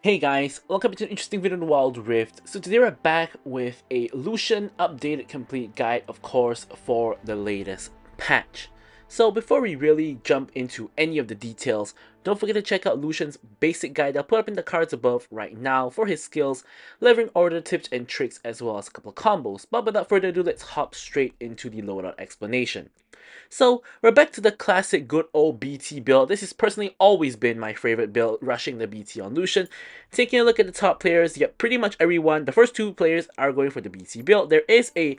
Hey guys, welcome to an interesting video in Wild Rift. So today we're back with a Lucian updated complete guide, of course, for the latest patch. So before we really jump into any of the details, don't forget to check out Lucian's basic guide. I'll put up in the cards above right now for his skills, leveling order tips and tricks, as well as a couple of combos. But without further ado, let's hop straight into the loadout explanation. So we're back to the classic good old BT build. This has personally always been my favorite build, rushing the BT on Lucian. Taking a look at the top players, yep, pretty much everyone, the first two players are going for the BT build. There is a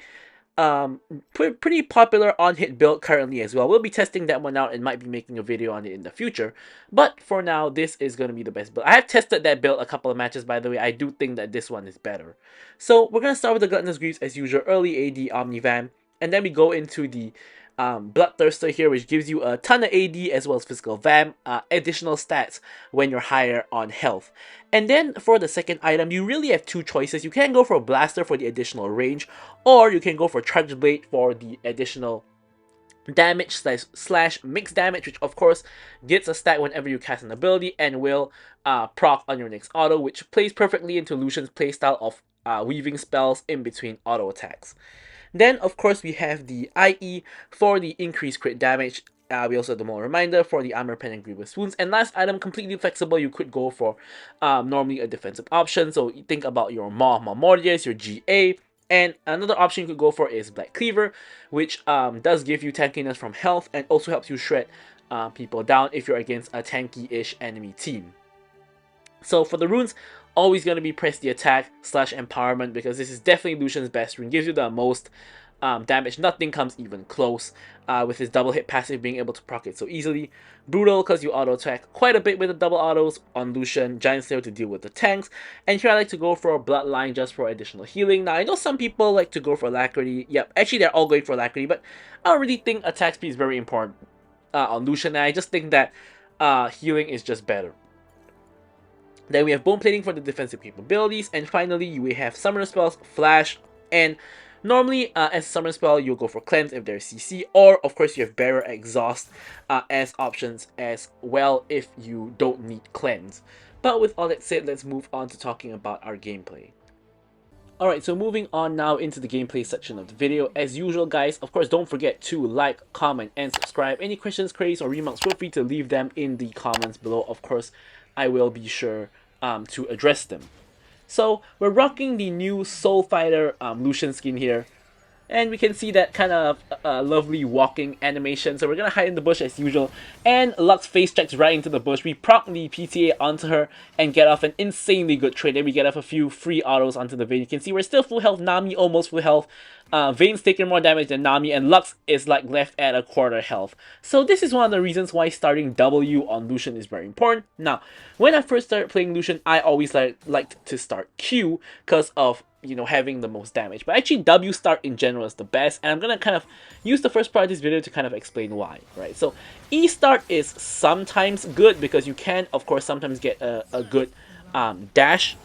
pretty popular on-hit build currently as well. We'll be testing that one out and might be making a video on it in the future. But for now, this is going to be the best build. I have tested that build a couple of matches, by the way. I do think that this one is better. So we're going to start with the Gluttonous Greaves as usual, early AD Omnivam. And then we go into the Bloodthirster here, which gives you a ton of AD as well as physical Vam, additional stats when you're higher on health. And then for the second item, you really have two choices. You can go for a Blaster for the additional range, or you can go for Charge Blade for the additional damage slash mixed damage, which of course gets a stat whenever you cast an ability and will proc on your next auto, which plays perfectly into Lucian's playstyle of weaving spells in between auto attacks. Then, of course, we have the IE for the increased crit damage. We also have the Moral Reminder for the Armor Pen and Grievous Wounds. And last item, completely flexible, you could go for normally a defensive option. So you think about your Mordius, your GA. And another option you could go for is Black Cleaver, which does give you tankiness from health and also helps you shred people down if you're against a tanky-ish enemy team. So for the runes, always going to be press the attack slash empowerment, because this is definitely Lucian's best rune. Gives you the most damage. Nothing comes even close with his double hit passive being able to proc it so easily. Brutal because you auto attack quite a bit with the double autos on Lucian. Giant Slayer to deal with the tanks. And here I like to go for a Bloodline just for additional healing. Now I know some people like to go for Alacrity. Yep, actually they're all going for Alacrity, but I don't really think attack speed is very important on Lucian. And I just think that healing is just better. Then we have Bone Plating for the defensive capabilities, and finally we have Summoner Spells, Flash, and normally as Summoner Spell you'll go for Cleanse if there's CC, or of course you have Bearer Exhaust as options as well if you don't need Cleanse. But with all that said, let's move on to talking about our gameplay. Alright, so moving on now into the gameplay section of the video. As usual guys, of course don't forget to like, comment, and subscribe. Any questions, queries, or remarks, feel free to leave them in the comments below. Of course, I will be sure to address them. So we're rocking the new Soul Fighter Lucian skin here. And we can see that kind of lovely walking animation. So we're going to hide in the bush as usual. And Lux face checks right into the bush. We promptly PTA onto her and get off an insanely good trade. Then we get off a few free autos onto the Vayne. You can see we're still full health. Nami almost full health. Vayne's taking more damage than Nami. And Lux is like left at a quarter health. So this is one of the reasons why starting W on Lucian is very important. Now, when I first started playing Lucian, I always liked to start Q because of having the most damage. But actually W start in general is the best, and I'm gonna kind of use the first part of this video to kind of explain why, right? So E start is sometimes good because you can of course sometimes get a good dash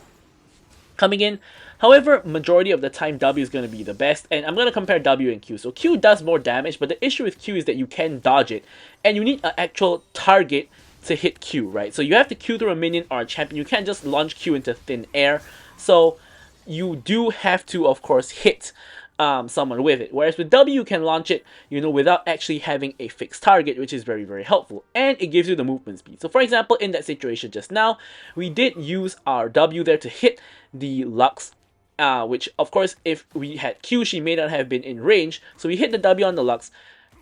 coming in. However, majority of the time W is going to be the best, and I'm going to compare W and Q. So Q does more damage, but the issue with Q is that you can dodge it, and you need an actual target to hit Q, right? So you have to Q through a minion or a champion. You can't just launch Q into thin air. So you do have to, of course, hit someone with it. Whereas with W, you can launch it, without actually having a fixed target, which is very, very helpful. And it gives you the movement speed. So for example, in that situation just now, we did use our W there to hit the Lux, which of course, if we had Q, she may not have been in range. So we hit the W on the Lux,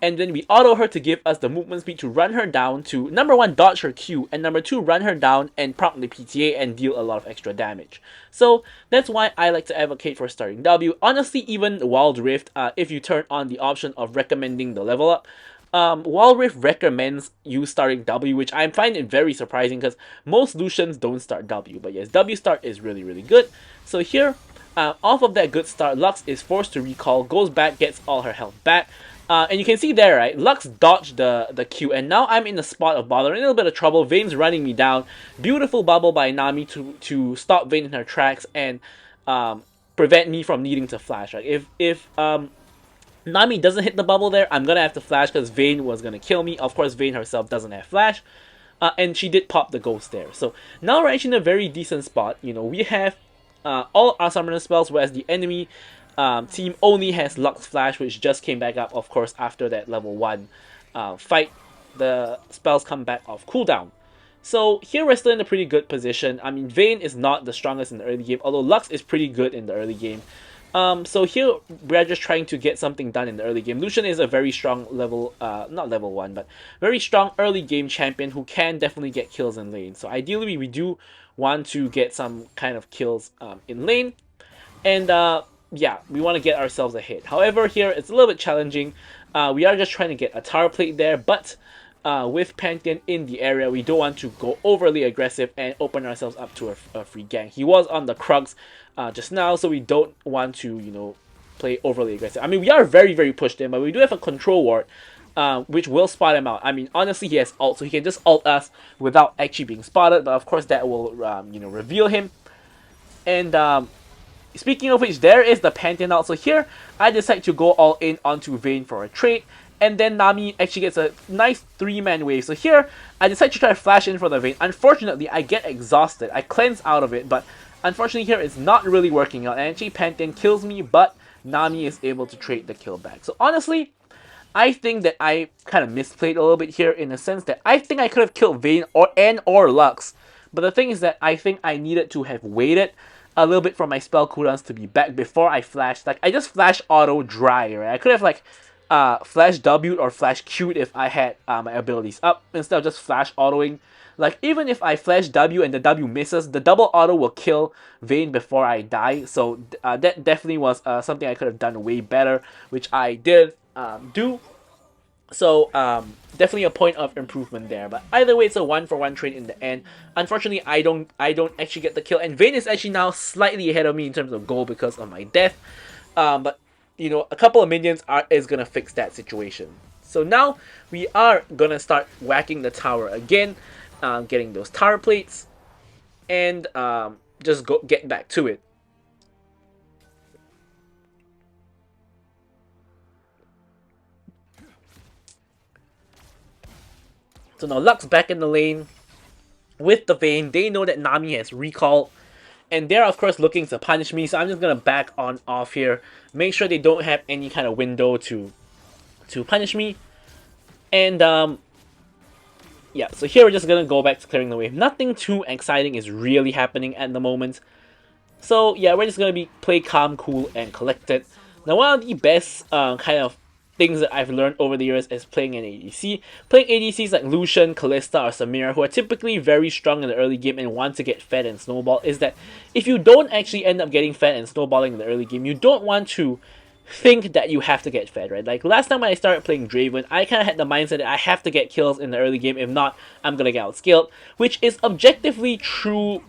and then we auto her to give us the movement speed to run her down to, number one, dodge her Q, and number two, run her down and promptly PTA and deal a lot of extra damage. So that's why I like to advocate for starting W. Honestly, even Wild Rift, if you turn on the option of recommending the level up, Wild Rift recommends you starting W, which I find it very surprising because most Lucians don't start W. But yes, W start is really, really good. So here, off of that good start, Lux is forced to recall, goes back, gets all her health back. And you can see there, right, Lux dodged the Q, and now I'm in a spot of bother, in a little bit of trouble. Vayne's running me down. Beautiful bubble by Nami to stop Vayne in her tracks and prevent me from needing to flash. Right? If Nami doesn't hit the bubble there, I'm gonna have to flash because Vayne was gonna kill me. Of course, Vayne herself doesn't have flash. and she did pop the ghost there. So now we're actually in a very decent spot. You know, we have all our summoner spells, whereas the enemy team only has Lux Flash, which just came back up, of course, after that level 1 fight. The spells come back off cooldown. So here we're still in a pretty good position. I mean, Vayne is not the strongest in the early game, although Lux is pretty good in the early game. So here we're just trying to get something done in the early game. Lucian is a very strong level, not level 1, but very strong early game champion who can definitely get kills in lane. So ideally we do want to get some kind of kills in lane. And yeah, we want to get ourselves a hit. However, here it's a little bit challenging. We are just trying to get a tower plate there, but with Pantheon in the area, we don't want to go overly aggressive and open ourselves up to a free gank. He was on the Krugs just now, so we don't want to, you know, play overly aggressive. I mean, we are very, very pushed in, but we do have a control ward, which will spot him out. I mean, honestly, he has ult, so he can just ult us without actually being spotted, but of course that will, you know, reveal him. And speaking of which, there is the Pantheon out. So here, I decide to go all in onto Vayne for a trade. And then Nami actually gets a nice 3-man wave. So here, I decide to try to flash in for the Vayne. Unfortunately, I get exhausted. I cleanse out of it, but unfortunately here, it's not really working out. And actually, Pantheon kills me, but Nami is able to trade the kill back. So honestly, I think that I kind of misplayed a little bit here in the sense that I think I could have killed Vayne or Lux. But the thing is that I think I needed to have waited a little bit for my spell cooldowns to be back before I flashed. Like, I just flash auto dry, right? I could have, like, flash W or flash Q'd if I had my abilities up instead of just flash autoing. Like, even if I flash W and the W misses, the double auto will kill Vayne before I die. So that definitely was something I could have done way better, which I did do. So definitely a point of improvement there. But either way, it's a 1-for-1 trade in the end. Unfortunately, I don't actually get the kill, and Vayne is actually now slightly ahead of me in terms of gold because of my death. But you know, a couple of minions is gonna fix that situation. So now we are gonna start whacking the tower again, getting those tower plates, and just get back to it. So now Lux back in the lane with the Vayne. They know that Nami has recall, and they're of course looking to punish me. So I'm just gonna back on off here, make sure they don't have any kind of window to punish me. And yeah, so here we're just gonna go back to clearing the wave. Nothing too exciting is really happening at the moment. So yeah, we're just gonna play calm, cool, and collected. Now one of the best kind of things that I've learned over the years is playing an ADC. Playing ADCs like Lucian, Kalista, or Samira, who are typically very strong in the early game and want to get fed and snowball, is that if you don't actually end up getting fed and snowballing in the early game, you don't want to think that you have to get fed, right? Like last time when I started playing Draven, I kind of had the mindset that I have to get kills in the early game, if not, I'm gonna get outscaled, which is objectively true,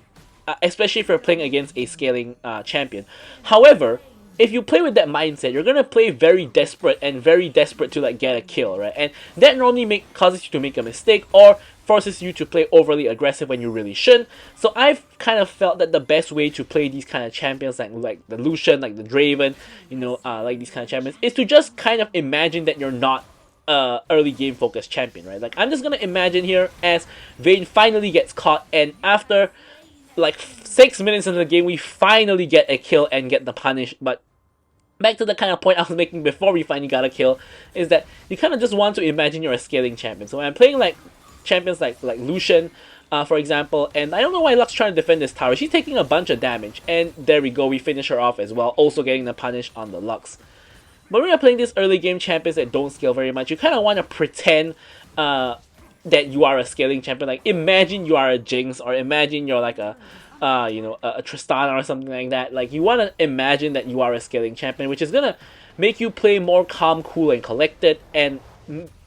especially if you're playing against a scaling champion. However, if you play with that mindset, you're gonna play very desperate to like get a kill, right? And that normally causes you to make a mistake or forces you to play overly aggressive when you really shouldn't. So I've kind of felt that the best way to play these kind of champions, like the Lucian, like the Draven, you know, like these kind of champions, is to just kind of imagine that you're not early game focused champion, right? Like I'm just gonna imagine here as Vayne finally gets caught, and after like 6 minutes into the game, we finally get a kill and get the punish. But back to the kind of point I was making before we finally got a kill, is that you kind of just want to imagine you're a scaling champion. So when I'm playing like champions like Lucian, for example, and I don't know why Lux trying to defend this tower. She's taking a bunch of damage, and there we go, we finish her off as well, also getting the punish on the Lux. But when you're playing these early game champions that don't scale very much, you kind of want to pretend that you are a scaling champion. Like imagine you are a Jinx, or imagine you're like a you know, a Tristana or something like that. Like you want to imagine that you are a scaling champion, which is gonna make you play more calm, cool, and collected, and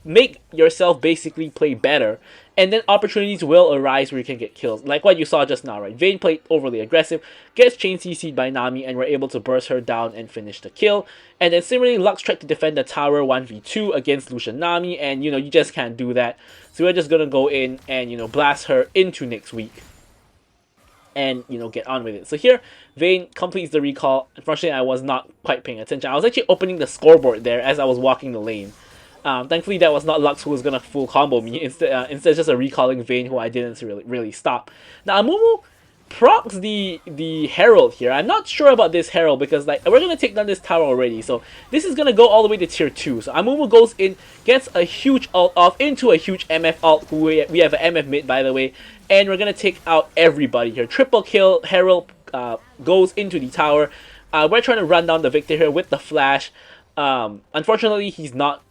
make yourself basically play better. And then opportunities will arise where you can get kills, like what you saw just now, right? Vayne played overly aggressive, gets chain CC'd by Nami, and we're able to burst her down and finish the kill. And then similarly, Lux tried to defend the tower 1v2 against Lucian Nami, and you know, you just can't do that. So we're just gonna go in and, you know, blast her into next week, and you know, get on with it. So here Vayne completes the recall. Unfortunately, I was not quite paying attention. I was actually opening the scoreboard there as I was walking the lane. Thankfully, that was not Lux who was gonna full combo me. Instead just a recalling Vayne who I didn't really stop. Now Amumu procs the Herald here. I'm not sure about this Herald because like we're gonna take down this tower already. So this is gonna go all the way to tier 2. So Amumu goes in, gets a huge ult off into a huge MF ult. We have an MF mid by the way, and we're gonna take out everybody here. Triple kill. Herald goes into the tower. We're trying to run down the Victor here with the flash. Unfortunately, he's not.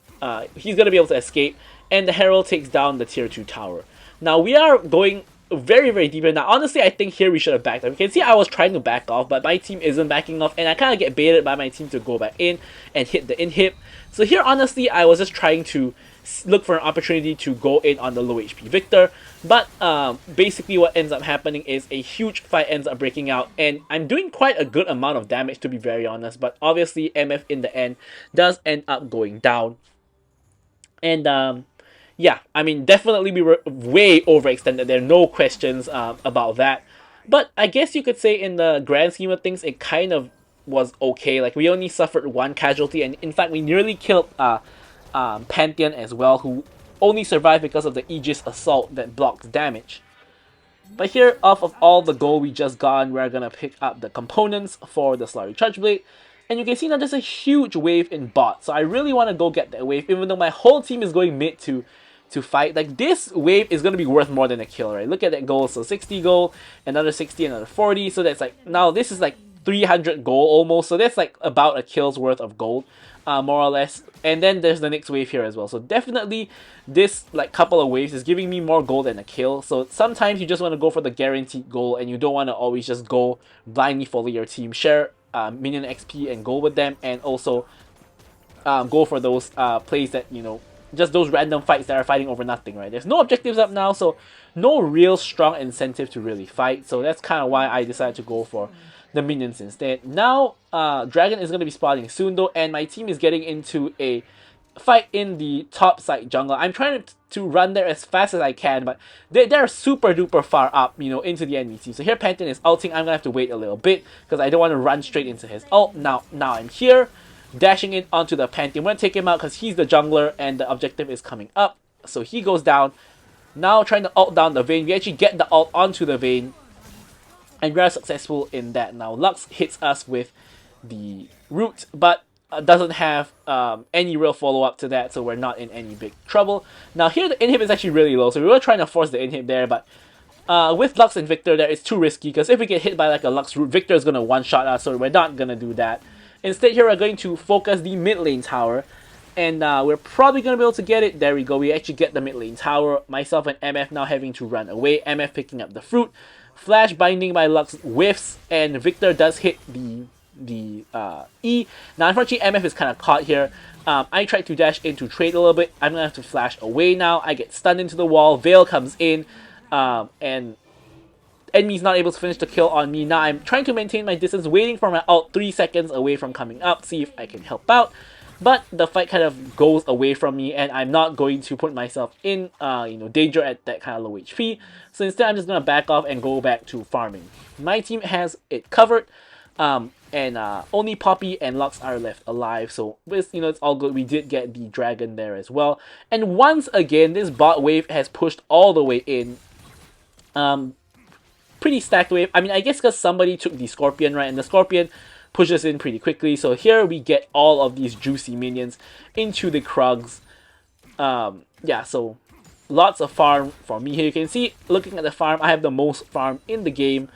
He's gonna be able to escape, and the Herald takes down the tier 2 tower. Now we are going very deep in. Now honestly, I think here we should have backed up. You can see I was trying to back off, but my team isn't backing off, and I kind of get baited by my team to go back in and hit the inhib. So here honestly, I was just trying to look for an opportunity to go in on the low HP Victor, but basically what ends up happening is a huge fight ends up breaking out, and I'm doing quite a good amount of damage to be very honest, but obviously MF in the end does end up going down. And yeah, I mean, definitely we were way overextended there, no questions about that. But I guess you could say in the grand scheme of things, it kind of was okay. Like, we only suffered one casualty, and in fact, we nearly killed Pantheon as well, who only survived because of the Aegis assault that blocks damage. But here, off of all the gold we just got, we're gonna pick up the components for the Slurry Charge Blade. And you can see now there's a huge wave in bot, so I really want to go get that wave, even though my whole team is going mid to fight. Like, this wave is going to be worth more than a kill, right? Look at that gold. So 60 gold, another 60, another 40. So that's like, now this is like 300 gold almost. So that's like about a kill's worth of gold, more or less. And then there's the next wave here as well. So definitely this like couple of waves is giving me more gold than a kill. So sometimes you just want to go for the guaranteed gold, and you don't want to always just go blindly follow your team. Share minion XP and go with them, and also go for those plays that, you know, just those random fights that are fighting over nothing, right? There's no objectives up now, so no real strong incentive to really fight. So that's kind of why I decided to go for the minions instead. Now, Dragon is going to be spawning soon though, and my team is getting into a fight in the top side jungle. I'm trying to run there as fast as I can, but they're super duper far up, you know, into the enemy team. So here Pantheon is ulting. I'm going to have to wait a little bit because I don't want to run straight into his ult. Now I'm here, dashing in onto the Pantheon. We're going to take him out because he's the jungler and the objective is coming up. So he goes down. Now trying to ult down the Vayne. We actually get the ult onto the Vayne, and we are successful in that. Now Lux hits us with the root, but doesn't have any real follow-up to that, so we're not in any big trouble. Now here the inhib is actually really low, so we were trying to force the inhib there, but with Lux and Victor there, it's too risky, because if we get hit by like a Lux root, Victor is going to one-shot us, so we're not going to do that. Instead here we're going to focus the mid lane tower, and we're probably going to be able to get it. There we go, we actually get the mid lane tower. Myself and MF now having to run away, MF picking up the fruit. Flash binding by Lux whiffs, and Victor does hit the E. Now unfortunately MF is kind of caught here. I tried to dash in to trade a little bit. I'm gonna have to flash away now. I get stunned into the wall. Veil comes in, and enemy's not able to finish the kill on me. Now I'm trying to maintain my distance, waiting for my ult 3 seconds away from coming up, see if I can help out. But the fight kind of goes away from me, and I'm not going to put myself in you know, danger at that kind of low HP. So instead I'm just gonna back off and go back to farming. My team has it covered. And only Poppy and Lux are left alive, so with, you know, it's all good. We did get the dragon there as well, and once again this bot wave has pushed all the way in. Pretty stacked wave. I mean, I guess because somebody took the Scorpion, right, and the Scorpion pushes in pretty quickly. So here we get all of these juicy minions into the Krugs. Yeah, so lots of farm for me here. You can see, looking at the farm, I have the most farm in the game.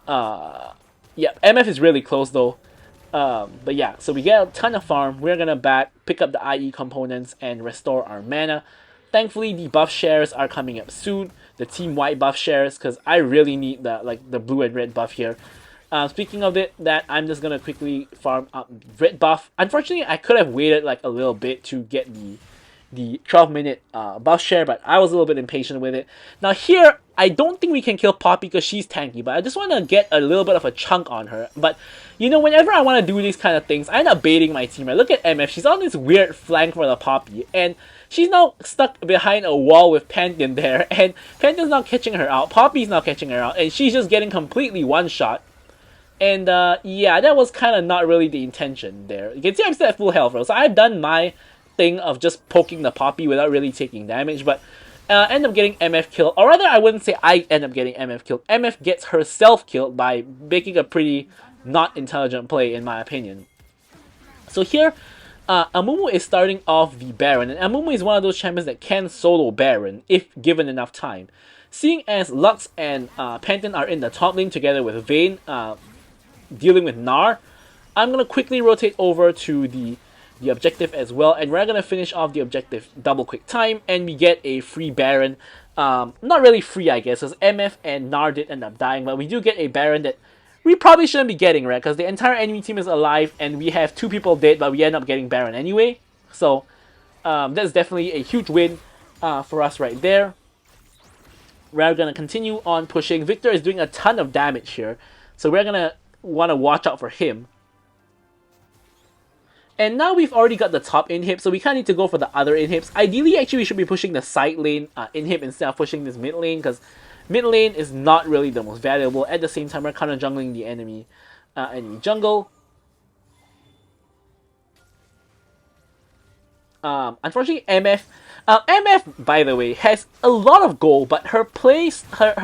Yeah, MF is really close though. But yeah, so we get a ton of farm. We're gonna pick up the IE components and restore our mana. Thankfully, the buff shares are coming up soon. The team white buff shares, because I really need the blue and red buff here. Speaking of that, I'm just gonna quickly farm up red buff. Unfortunately, I could have waited like a little bit to get the 12-minute buff share, but I was a little bit impatient with it. Now here, I don't think we can kill Poppy because she's tanky, but I just want to get a little bit of a chunk on her. But, you know, whenever I want to do these kind of things, I end up baiting my team. Right? Look at MF, she's on this weird flank for the Poppy, and she's now stuck behind a wall with Pantheon there, and Pantheon's not catching her out, Poppy's not catching her out, and she's just getting completely one-shot. And yeah, that was kind of not really the intention there. You can see I'm still at full health, bro. So I've done my thing of just poking the Poppy without really taking damage, but end up getting MF killed. Or rather, I wouldn't say I end up getting MF killed. MF gets herself killed by making a pretty not intelligent play, in my opinion. So here, Amumu is starting off the Baron, and Amumu is one of those champions that can solo Baron if given enough time. Seeing as Lux and Pantheon are in the top lane together with Vayne dealing with Gnar, I'm going to quickly rotate over to the objective as well, and we're going to finish off the objective double quick time, and we get a free Baron. Not really free, I guess, because MF and Gnar did end up dying, but we do get a Baron that we probably shouldn't be getting, right? Because the entire enemy team is alive, and we have 2 people dead, but we end up getting Baron anyway. So, that's definitely a huge win for us right there. We're going to continue on pushing. Victor is doing a ton of damage here, so we're going to want to watch out for him. And now we've already got the top inhib, so we kind of need to go for the other inhibs. Ideally, actually, we should be pushing the side lane inhib instead of pushing this mid lane, because mid lane is not really the most valuable. At the same time, we're kind of jungling the enemy jungle. Unfortunately, MF, by the way, has a lot of gold, but her plays,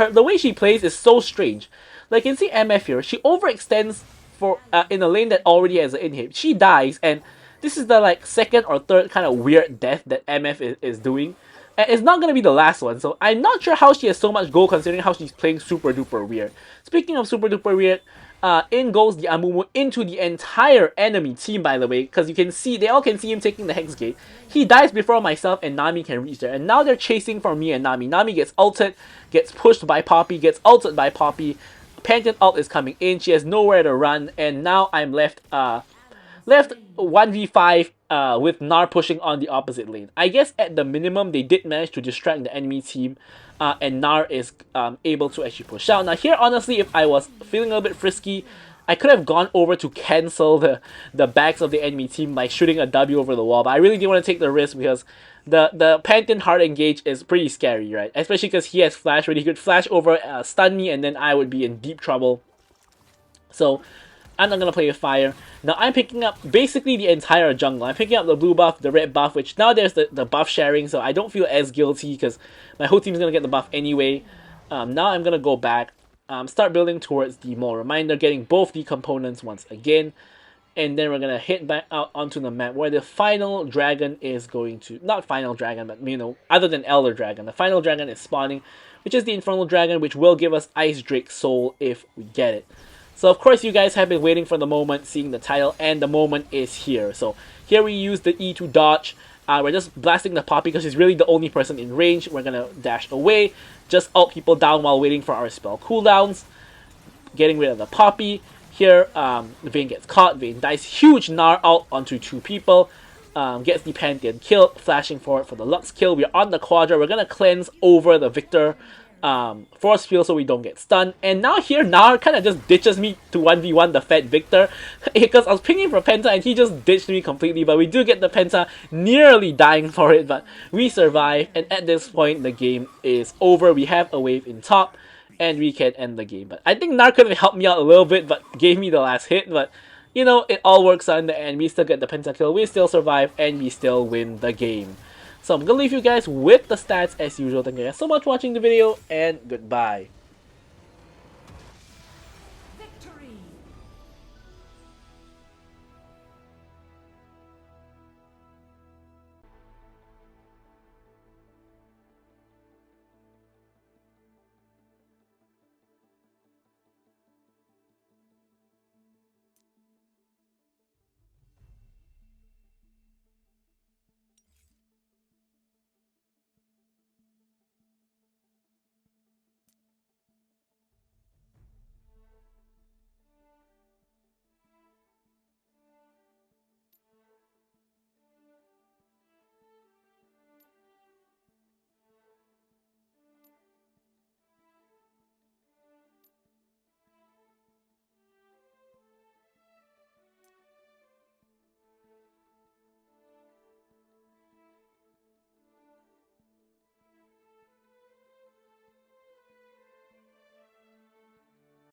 the way she plays is so strange. Like, you can see MF here, she overextends for in a lane that already has an inhib. She dies, and this is the like second or third kind of weird death that MF is doing. And it's not going to be the last one, so I'm not sure how she has so much gold considering how she's playing super duper weird. Speaking of super duper weird, in goes the Amumu into the entire enemy team, by the way, because you can see, they all can see him taking the Hex Gate. He dies before myself and Nami can reach there, and now they're chasing for me and Nami. Nami gets ulted, gets pushed by Poppy, gets ulted by Poppy. Pantheon ult is coming in, she has nowhere to run, and now I'm left 1v5 with Gnar pushing on the opposite lane. I guess at the minimum they did manage to distract the enemy team, and Gnar is able to actually push out. Now here, honestly, if I was feeling a little bit frisky, I could have gone over to cancel the backs of the enemy team by shooting a W over the wall, but I really didn't want to take the risk because the Pantheon hard engage is pretty scary, right? Especially because he has flash, where he could flash over, stun me, and then I would be in deep trouble. So I'm not going to play with fire. Now I'm picking up basically the entire jungle. I'm picking up the blue buff, the red buff, which now there's the buff sharing, so I don't feel as guilty because my whole team's going to get the buff anyway. Now I'm going to go back, start building towards the Mole Reminder, getting both the components once again. And then we're going to hit back out onto the map where the final dragon is going to... Not final dragon, but, you know, other than Elder Dragon. The final dragon is spawning, which is the Infernal Dragon, which will give us Ice Drake Soul if we get it. So, of course, you guys have been waiting for the moment, seeing the title, and the moment is here. So, here we use the E to dodge. We're just blasting the Poppy because she's really the only person in range. We're going to dash away, just ult people down while waiting for our spell cooldowns. Getting rid of the Poppy. Here, Vayne gets caught, Vayne dies, huge Gnar ult onto 2 people, gets the Pantheon killed, flashing forward for the Lux kill. We're on the Quadra, we're going to cleanse over the Victor force field so we don't get stunned. And now here, Gnar kind of just ditches me to 1v1 the fed Victor, because I was pinging for Penta and he just ditched me completely, but we do get the Penta, nearly dying for it, but we survive, and at this point, the game is over. We have a wave in top, and we can end the game. But I think Gnar could have helped me out a little bit, but gave me the last hit. But, you know, it all works out in the end. We still get the pentakill, we still survive, and we still win the game. So I'm going to leave you guys with the stats as usual. Thank you guys so much for watching the video, and goodbye. Victory!